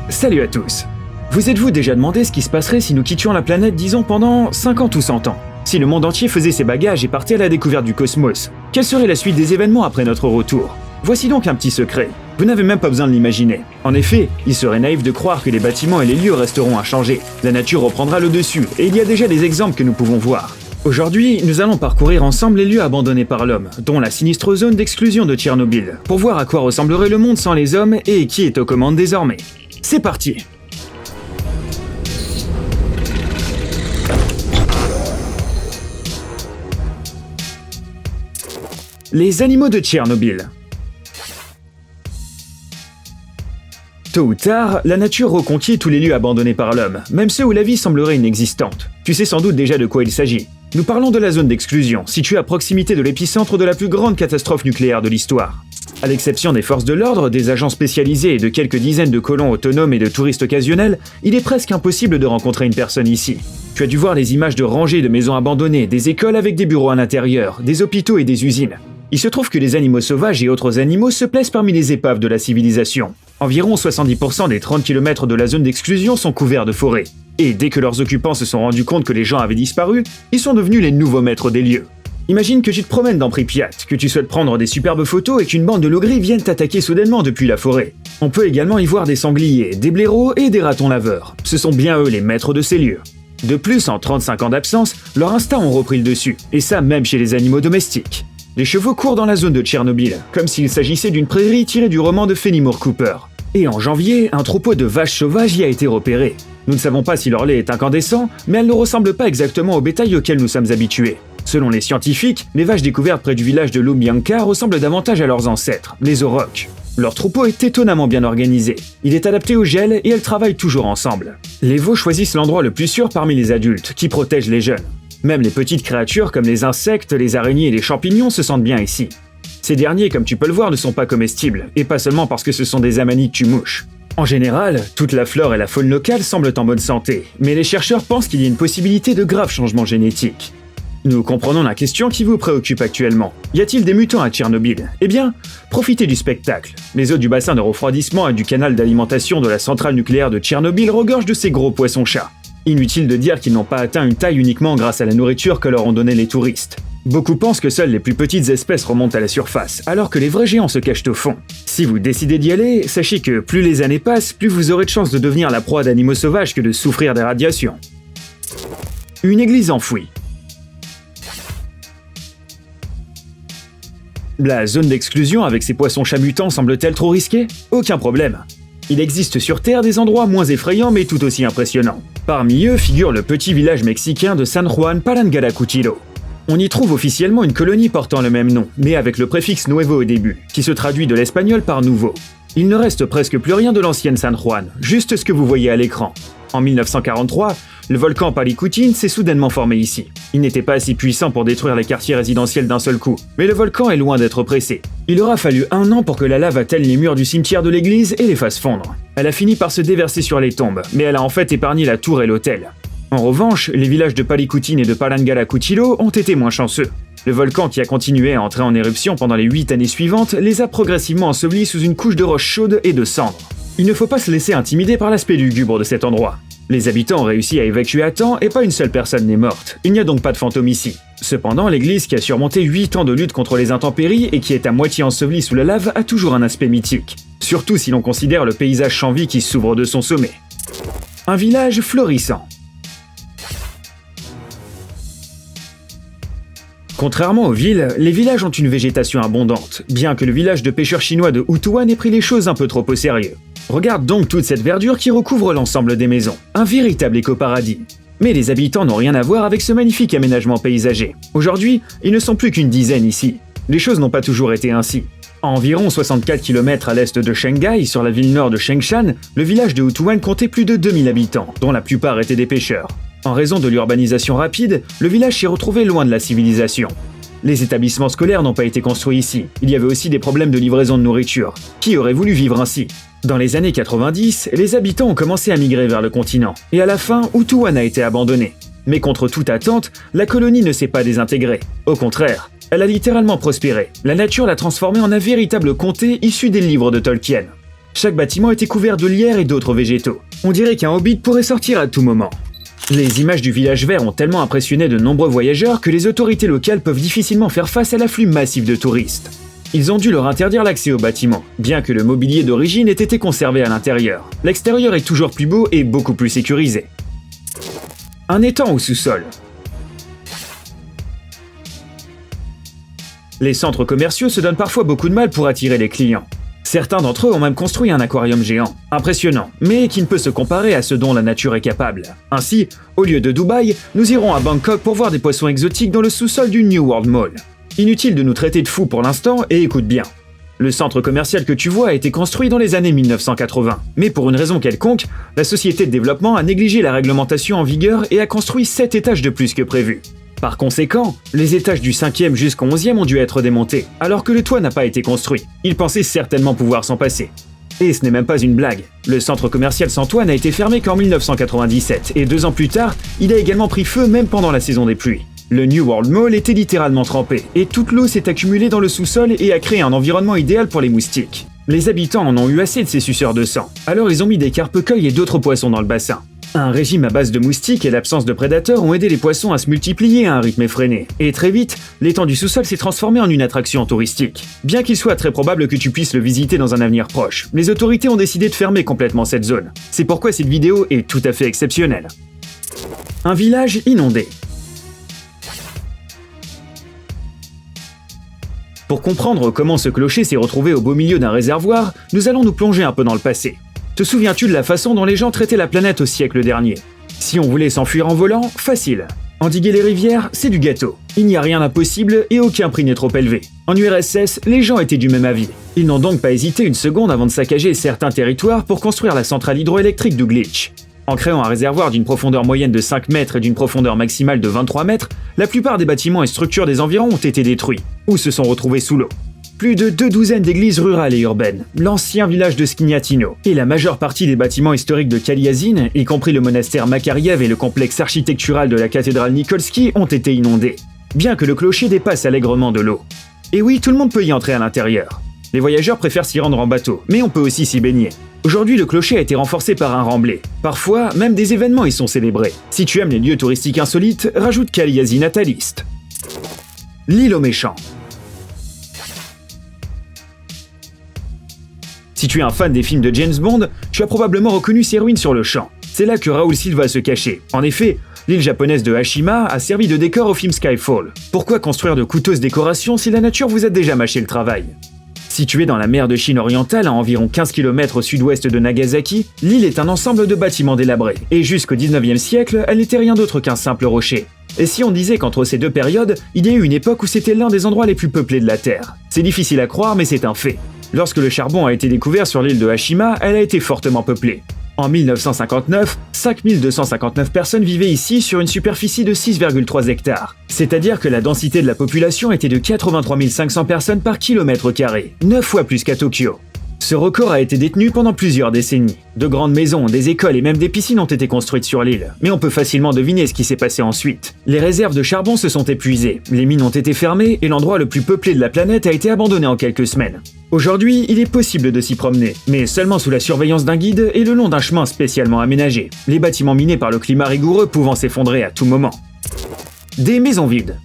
Salut à tous. Vous êtes-vous déjà demandé ce qui se passerait si nous quittions la planète, disons, pendant 50 ou 100 ans? Si le monde entier faisait ses bagages et partait à la découverte du cosmos, quelle serait la suite des événements après notre retour? Voici donc un petit secret. Vous n'avez même pas besoin de l'imaginer. En effet, il serait naïf de croire que les bâtiments et les lieux resteront inchangés. La nature reprendra le dessus, et il y a déjà des exemples que nous pouvons voir. Aujourd'hui, nous allons parcourir ensemble les lieux abandonnés par l'homme, dont la sinistre zone d'exclusion de Tchernobyl, pour voir à quoi ressemblerait le monde sans les hommes et qui est aux commandes désormais. C'est parti! Les animaux de Tchernobyl. Tôt ou tard, la nature reconquiert tous les lieux abandonnés par l'homme, même ceux où la vie semblerait inexistante. Tu sais sans doute déjà de quoi il s'agit. Nous parlons de la zone d'exclusion, située à proximité de l'épicentre de la plus grande catastrophe nucléaire de l'histoire. À l'exception des forces de l'ordre, des agents spécialisés et de quelques dizaines de colons autonomes et de touristes occasionnels, il est presque impossible de rencontrer une personne ici. Tu as dû voir les images de rangées de maisons abandonnées, des écoles avec des bureaux à l'intérieur, des hôpitaux et des usines. Il se trouve que les animaux sauvages et autres animaux se plaisent parmi les épaves de la civilisation. Environ 70% des 30 km de la zone d'exclusion sont couverts de forêts. Et dès que leurs occupants se sont rendus compte que les gens avaient disparu, ils sont devenus les nouveaux maîtres des lieux. Imagine que tu te promènes dans Pripyat, que tu souhaites prendre des superbes photos et qu'une bande de loups gris vienne t'attaquer soudainement depuis la forêt. On peut également y voir des sangliers, des blaireaux et des ratons laveurs. Ce sont bien eux les maîtres de ces lieux. De plus, en 35 ans d'absence, leurs instincts ont repris le dessus, et ça même chez les animaux domestiques. Les chevaux courent dans la zone de Tchernobyl, comme s'il s'agissait d'une prairie tirée du roman de Fenimore Cooper. Et en janvier, un troupeau de vaches sauvages y a été repéré. Nous ne savons pas si leur lait est incandescent, mais elles ne ressemblent pas exactement au bétail auquel nous sommes habitués. Selon les scientifiques, les vaches découvertes près du village de Lubianka ressemblent davantage à leurs ancêtres, les aurochs. Leur troupeau est étonnamment bien organisé. Il est adapté au gel et elles travaillent toujours ensemble. Les veaux choisissent l'endroit le plus sûr parmi les adultes, qui protègent les jeunes. Même les petites créatures comme les insectes, les araignées et les champignons se sentent bien ici. Ces derniers, comme tu peux le voir, ne sont pas comestibles, et pas seulement parce que ce sont des amanites tue-mouches. En général, toute la flore et la faune locale semblent en bonne santé, mais les chercheurs pensent qu'il y a une possibilité de graves changements génétiques. Nous comprenons la question qui vous préoccupe actuellement. Y a-t-il des mutants à Tchernobyl? Eh bien, profitez du spectacle. Les eaux du bassin de refroidissement et du canal d'alimentation de la centrale nucléaire de Tchernobyl regorgent de ces gros poissons-chats. Inutile de dire qu'ils n'ont pas atteint une taille uniquement grâce à la nourriture que leur ont donnée les touristes. Beaucoup pensent que seules les plus petites espèces remontent à la surface, alors que les vrais géants se cachent au fond. Si vous décidez d'y aller, sachez que plus les années passent, plus vous aurez de chances de devenir la proie d'animaux sauvages que de souffrir des radiations. Une église enfouie. La zone d'exclusion avec ses poissons-chats mutants semble-t-elle trop risquée? Aucun problème. Il existe sur Terre des endroits moins effrayants mais tout aussi impressionnants. Parmi eux figure le petit village mexicain de San Juan Palangalacuchillo. On y trouve officiellement une colonie portant le même nom, mais avec le préfixe nuevo au début, qui se traduit de l'espagnol par nouveau. Il ne reste presque plus rien de l'ancienne San Juan, juste ce que vous voyez à l'écran. En 1943, le volcan Paricutin s'est soudainement formé ici. Il n'était pas assez puissant pour détruire les quartiers résidentiels d'un seul coup, mais le volcan est loin d'être pressé. Il aura fallu 1 an pour que la lave atteigne les murs du cimetière de l'église et les fasse fondre. Elle a fini par se déverser sur les tombes, mais elle a en fait épargné la tour et l'hôtel. En revanche, les villages de Paricutin et de Palangalacuchillo ont été moins chanceux. Le volcan qui a continué à entrer en éruption pendant les 8 années suivantes les a progressivement ensevelis sous une couche de roches chaudes et de cendres. Il ne faut pas se laisser intimider par l'aspect lugubre de cet endroit. Les habitants ont réussi à évacuer à temps et pas une seule personne n'est morte. Il n'y a donc pas de fantômes ici. Cependant, l'église qui a surmonté 8 ans de lutte contre les intempéries et qui est à moitié ensevelie sous la lave a toujours un aspect mythique. Surtout si l'on considère le paysage sans vie qui s'ouvre de son sommet. Un village florissant. Contrairement aux villes, les villages ont une végétation abondante, bien que le village de pêcheurs chinois de Hutuan ait pris les choses un peu trop au sérieux. Regarde donc toute cette verdure qui recouvre l'ensemble des maisons. Un véritable éco-paradis. Mais les habitants n'ont rien à voir avec ce magnifique aménagement paysager. Aujourd'hui, ils ne sont plus qu'une dizaine ici. Les choses n'ont pas toujours été ainsi. À environ 64 km à l'est de Shanghai, sur la ville nord de Shengshan, le village de Hutuan comptait plus de 2000 habitants, dont la plupart étaient des pêcheurs. En raison de l'urbanisation rapide, le village s'est retrouvé loin de la civilisation. Les établissements scolaires n'ont pas été construits ici. Il y avait aussi des problèmes de livraison de nourriture. Qui aurait voulu vivre ainsi? Dans les années 90, les habitants ont commencé à migrer vers le continent. Et à la fin, Hutuan a été abandonné. Mais contre toute attente, la colonie ne s'est pas désintégrée. Au contraire, elle a littéralement prospéré. La nature l'a transformée en un véritable comté issu des livres de Tolkien. Chaque bâtiment était couvert de lierre et d'autres végétaux. On dirait qu'un hobbit pourrait sortir à tout moment. Les images du village vert ont tellement impressionné de nombreux voyageurs que les autorités locales peuvent difficilement faire face à l'afflux massif de touristes. Ils ont dû leur interdire l'accès au bâtiment, bien que le mobilier d'origine ait été conservé à l'intérieur. L'extérieur est toujours plus beau et beaucoup plus sécurisé. Un étang au sous-sol. Les centres commerciaux se donnent parfois beaucoup de mal pour attirer les clients. Certains d'entre eux ont même construit un aquarium géant, impressionnant, mais qui ne peut se comparer à ce dont la nature est capable. Ainsi, au lieu de Dubaï, nous irons à Bangkok pour voir des poissons exotiques dans le sous-sol du New World Mall. Inutile de nous traiter de fous pour l'instant, et écoute bien. Le centre commercial que tu vois a été construit dans les années 1980, mais pour une raison quelconque, la société de développement a négligé la réglementation en vigueur et a construit 7 étages de plus que prévu. Par conséquent, les étages du 5e jusqu'au 11e ont dû être démontés, alors que le toit n'a pas été construit. Ils pensaient certainement pouvoir s'en passer. Et ce n'est même pas une blague. Le centre commercial sans toit n'a été fermé qu'en 1997, et 2 ans plus tard, il a également pris feu même pendant la saison des pluies. Le New World Mall était littéralement trempé, et toute l'eau s'est accumulée dans le sous-sol et a créé un environnement idéal pour les moustiques. Les habitants en ont eu assez de ces suceurs de sang, alors ils ont mis des carpe-cueils et d'autres poissons dans le bassin. Un régime à base de moustiques et l'absence de prédateurs ont aidé les poissons à se multiplier à un rythme effréné. Et très vite, l'étang du sous-sol s'est transformé en une attraction touristique. Bien qu'il soit très probable que tu puisses le visiter dans un avenir proche, les autorités ont décidé de fermer complètement cette zone. C'est pourquoi cette vidéo est tout à fait exceptionnelle. Un village inondé. Pour comprendre comment ce clocher s'est retrouvé au beau milieu d'un réservoir, nous allons nous plonger un peu dans le passé. Te souviens-tu de la façon dont les gens traitaient la planète au siècle dernier? Si on voulait s'enfuir en volant, facile. Endiguer les rivières, c'est du gâteau. Il n'y a rien d'impossible et aucun prix n'est trop élevé. En URSS, les gens étaient du même avis. Ils n'ont donc pas hésité une seconde avant de saccager certains territoires pour construire la centrale hydroélectrique d'Uglitch. En créant un réservoir d'une profondeur moyenne de 5 mètres et d'une profondeur maximale de 23 mètres, la plupart des bâtiments et structures des environs ont été détruits, ou se sont retrouvés sous l'eau. Plus de 2 douzaines d'églises rurales et urbaines, l'ancien village de Skignatino et la majeure partie des bâtiments historiques de Kaliazine, y compris le monastère Makariev et le complexe architectural de la cathédrale Nikolski, ont été inondés, bien que le clocher dépasse allègrement de l'eau. Et oui, tout le monde peut y entrer à l'intérieur. Les voyageurs préfèrent s'y rendre en bateau, mais on peut aussi s'y baigner. Aujourd'hui, le clocher a été renforcé par un remblai. Parfois, même des événements y sont célébrés. Si tu aimes les lieux touristiques insolites, rajoute Kaliazine à ta liste. L'île aux méchants. Si tu es un fan des films de James Bond, tu as probablement reconnu ces ruines sur le champ. C'est là que Raoul Silva se cachait. En effet, l'île japonaise de Hashima a servi de décor au film Skyfall. Pourquoi construire de coûteuses décorations si la nature vous a déjà mâché le travail? Située dans la mer de Chine orientale à environ 15 km au sud-ouest de Nagasaki, l'île est un ensemble de bâtiments délabrés, et jusqu'au 19e siècle, elle n'était rien d'autre qu'un simple rocher. Et si on disait qu'entre ces deux périodes, il y a eu une époque où c'était l'un des endroits les plus peuplés de la Terre? C'est difficile à croire, mais c'est un fait. Lorsque le charbon a été découvert sur l'île de Hashima, elle a été fortement peuplée. En 1959, 5259 personnes vivaient ici sur une superficie de 6,3 hectares. C'est-à-dire que la densité de la population était de 83 500 personnes par kilomètre carré, 9 fois plus qu'à Tokyo. Ce record a été détenu pendant plusieurs décennies. De grandes maisons, des écoles et même des piscines ont été construites sur l'île. Mais on peut facilement deviner ce qui s'est passé ensuite. Les réserves de charbon se sont épuisées, les mines ont été fermées et l'endroit le plus peuplé de la planète a été abandonné en quelques semaines. Aujourd'hui, il est possible de s'y promener, mais seulement sous la surveillance d'un guide et le long d'un chemin spécialement aménagé, les bâtiments minés par le climat rigoureux pouvant s'effondrer à tout moment. Des maisons vides.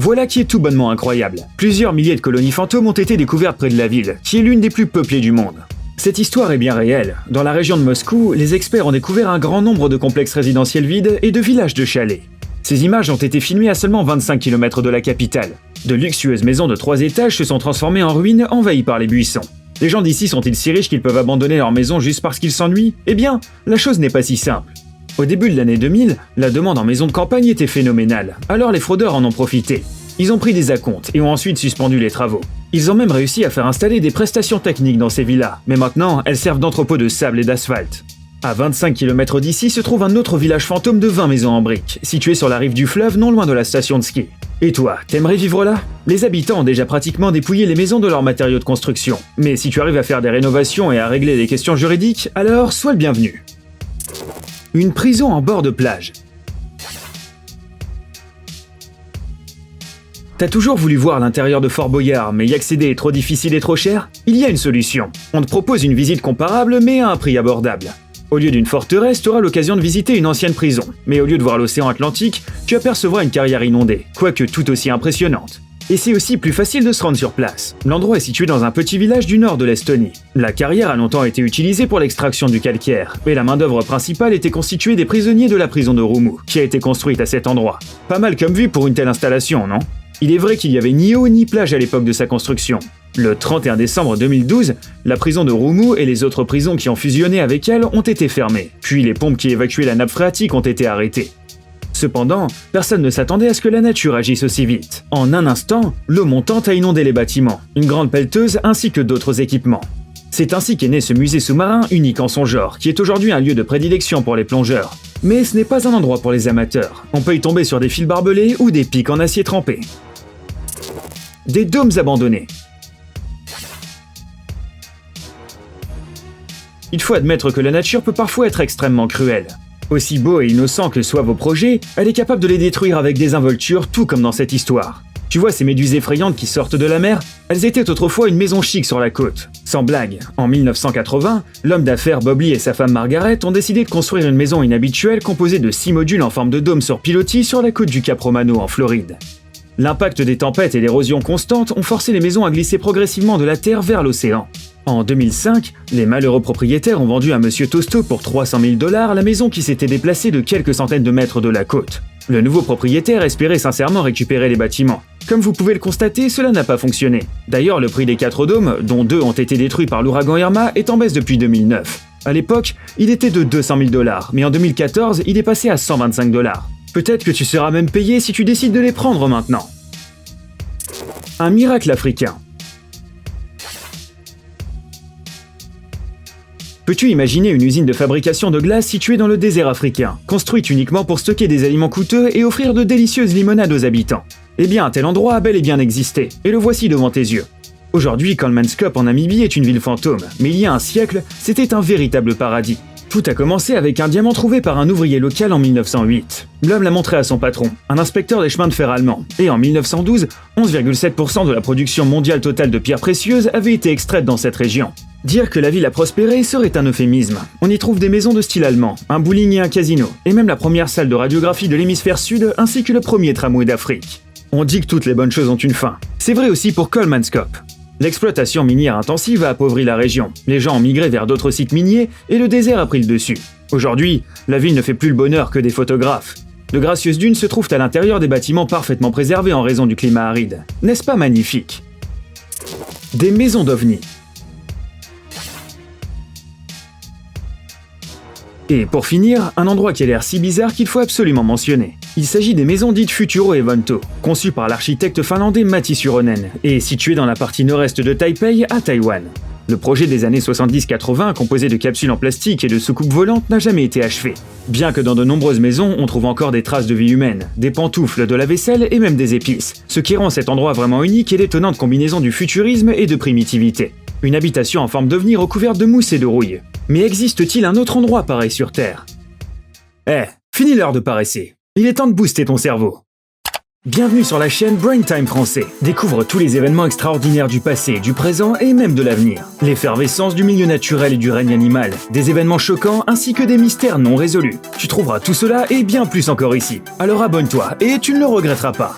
Voilà qui est tout bonnement incroyable. Plusieurs milliers de colonies fantômes ont été découvertes près de la ville, qui est l'une des plus peuplées du monde. Cette histoire est bien réelle. Dans la région de Moscou, les experts ont découvert un grand nombre de complexes résidentiels vides et de villages de chalets. Ces images ont été filmées à seulement 25 km de la capitale. De luxueuses maisons de 3 étages se sont transformées en ruines envahies par les buissons. Les gens d'ici sont-ils si riches qu'ils peuvent abandonner leur maison juste parce qu'ils s'ennuient? Eh bien, la chose n'est pas si simple. Au début de l'année 2000, la demande en maison de campagne était phénoménale, alors les fraudeurs en ont profité. Ils ont pris des acomptes et ont ensuite suspendu les travaux. Ils ont même réussi à faire installer des prestations techniques dans ces villas, mais maintenant elles servent d'entrepôt de sable et d'asphalte. À 25 km d'ici se trouve un autre village fantôme de 20 maisons en briques, situé sur la rive du fleuve non loin de la station de ski. Et toi, t'aimerais vivre là? Les habitants ont déjà pratiquement dépouillé les maisons de leurs matériaux de construction. Mais si tu arrives à faire des rénovations et à régler les questions juridiques, alors sois le bienvenu. Une prison en bord de plage. T'as toujours voulu voir l'intérieur de Fort Boyard, mais y accéder est trop difficile et trop cher? Il y a une solution. On te propose une visite comparable, mais à un prix abordable. Au lieu d'une forteresse, tu auras l'occasion de visiter une ancienne prison. Mais au lieu de voir l'océan Atlantique, tu apercevras une carrière inondée, quoique tout aussi impressionnante. Et c'est aussi plus facile de se rendre sur place. L'endroit est situé dans un petit village du nord de l'Estonie. La carrière a longtemps été utilisée pour l'extraction du calcaire, et la main-d'œuvre principale était constituée des prisonniers de la prison de Roumu, qui a été construite à cet endroit. Pas mal comme vue pour une telle installation, non? Il est vrai qu'il n'y avait ni eau ni plage à l'époque de sa construction. Le 31 décembre 2012, la prison de Roumu et les autres prisons qui ont fusionné avec elle ont été fermées, puis les pompes qui évacuaient la nappe phréatique ont été arrêtées. Cependant, personne ne s'attendait à ce que la nature agisse aussi vite. En un instant, l'eau montante a inondé les bâtiments, une grande pelleteuse ainsi que d'autres équipements. C'est ainsi qu'est né ce musée sous-marin unique en son genre, qui est aujourd'hui un lieu de prédilection pour les plongeurs. Mais ce n'est pas un endroit pour les amateurs. On peut y tomber sur des fils barbelés ou des pics en acier trempé. Des dômes abandonnés. Il faut admettre que la nature peut parfois être extrêmement cruelle. Aussi beaux et innocents que soient vos projets, elle est capable de les détruire avec des involtures, tout comme dans cette histoire. Tu vois ces méduses effrayantes qui sortent de la mer? Elles étaient autrefois une maison chic sur la côte. Sans blague, en 1980, l'homme d'affaires Bob Lee et sa femme Margaret ont décidé de construire une maison inhabituelle composée de 6 modules en forme de dôme sur pilotis sur la côte du Cap Romano en Floride. L'impact des tempêtes et l'érosion constante ont forcé les maisons à glisser progressivement de la terre vers l'océan. En 2005, les malheureux propriétaires ont vendu à Monsieur Tosto pour 300 000 $ la maison qui s'était déplacée de quelques centaines de mètres de la côte. Le nouveau propriétaire espérait sincèrement récupérer les bâtiments. Comme vous pouvez le constater, cela n'a pas fonctionné. D'ailleurs, le prix des 4 dômes, dont 2 ont été détruits par l'ouragan Irma, est en baisse depuis 2009. À l'époque, il était de 200 000 $, mais en 2014, il est passé à 125 $. Peut-être que tu seras même payé si tu décides de les prendre maintenant. Un miracle africain. Peux-tu imaginer une usine de fabrication de glace située dans le désert africain, construite uniquement pour stocker des aliments coûteux et offrir de délicieuses limonades aux habitants? Eh bien, un tel endroit a bel et bien existé, et le voici devant tes yeux. Aujourd'hui, Kolmanskop en Namibie est une ville fantôme, mais il y a un siècle, c'était un véritable paradis. Tout a commencé avec un diamant trouvé par un ouvrier local en 1908. L'homme l'a montré à son patron, un inspecteur des chemins de fer allemand, et en 1912, 11,7% de la production mondiale totale de pierres précieuses avait été extraite dans cette région. Dire que la ville a prospéré serait un euphémisme. On y trouve des maisons de style allemand, un bowling et un casino, et même la première salle de radiographie de l'hémisphère sud ainsi que le premier tramway d'Afrique. On dit que toutes les bonnes choses ont une fin. C'est vrai aussi pour Kolmanskop. L'exploitation minière intensive a appauvri la région, les gens ont migré vers d'autres sites miniers et le désert a pris le dessus. Aujourd'hui, la ville ne fait plus le bonheur que des photographes. De gracieuses dunes se trouvent à l'intérieur des bâtiments parfaitement préservés en raison du climat aride. N'est-ce pas magnifique? Des maisons d'ovnis. Et pour finir, un endroit qui a l'air si bizarre qu'il faut absolument mentionner. Il s'agit des maisons dites Futuro et Vanto, conçues par l'architecte finlandais Matti Suronen, et situées dans la partie nord-est de Taipei, à Taïwan. Le projet des années 70-80, composé de capsules en plastique et de soucoupes volantes, n'a jamais été achevé. Bien que dans de nombreuses maisons, on trouve encore des traces de vie humaine, des pantoufles, de la vaisselle et même des épices, ce qui rend cet endroit vraiment unique et l'étonnante combinaison du futurisme et de primitivité. Une habitation en forme d'ovni recouverte de mousse et de rouille. Mais existe-t-il un autre endroit pareil sur Terre? Fini l'heure de paresser. Il est temps de booster ton cerveau. Bienvenue sur la chaîne Brain Time Français. Découvre tous les événements extraordinaires du passé, du présent et même de l'avenir. L'effervescence du milieu naturel et du règne animal, des événements choquants ainsi que des mystères non résolus. Tu trouveras tout cela et bien plus encore ici. Alors abonne-toi et tu ne le regretteras pas.